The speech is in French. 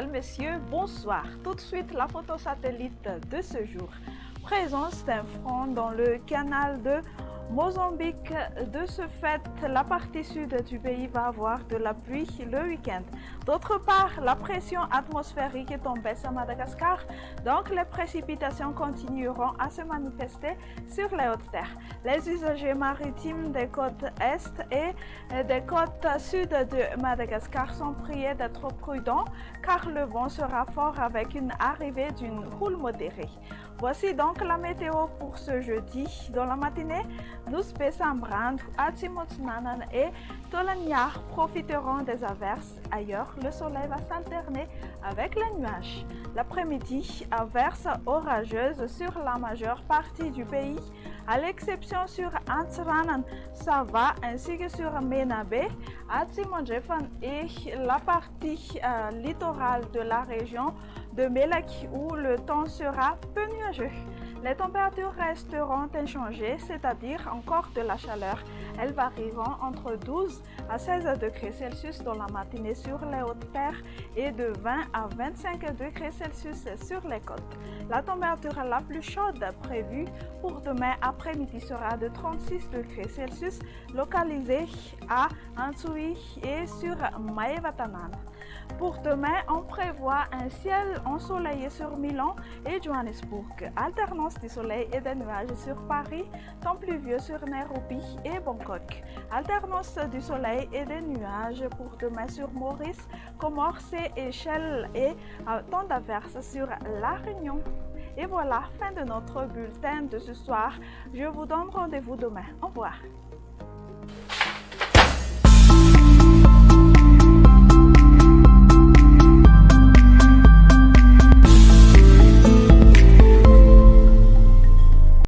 Mademoiselles, Messieurs, bonsoir. Tout de suite, la photo satellite de ce jour. Présence d'un front dans le canal de Mozambique. De ce fait, la partie sud du pays va avoir de la pluie le week-end. D'autre part, la pression atmosphérique est en baisse à Madagascar, donc les précipitations continueront à se manifester sur les hautes terres. Les usagers maritimes des côtes est et des côtes sud de Madagascar sont priés d'être prudents car le vent sera fort avec une arrivée d'une houle modérée. Voici donc la météo pour ce jeudi. Dans la matinée, nous Sambrand, Atimotsnanan et Tolanyar profiteront des averses. Ailleurs, le soleil va s'alterner avec les nuages. L'après-midi, averses orageuses sur la majeure partie du pays, à l'exception sur Antsranan, Sava ainsi que sur Menabe, Atimondjefan et la partie littorale de la région de Melaki où le temps sera peu nuageux. Les températures resteront inchangées, c'est-à-dire encore de la chaleur. Elles varieront entre 12 à 16 degrés Celsius dans la matinée sur les hautes terres et de 20 à 25 degrés Celsius sur les côtes. La température la plus chaude prévue pour demain après-midi sera de 36 degrés Celsius, localisée à Antsui et sur Maevatanan. Pour demain, on prévoit un ciel ensoleillé sur Milan et Johannesburg, alternance du soleil et des nuages sur Paris, temps pluvieux sur Nairobi et Bangkok, alternance du soleil et des nuages pour demain sur Maurice, Comores et Échelle et temps d'averses sur La Réunion. Et voilà, fin de notre bulletin de ce soir. Je vous donne rendez-vous demain. Au revoir.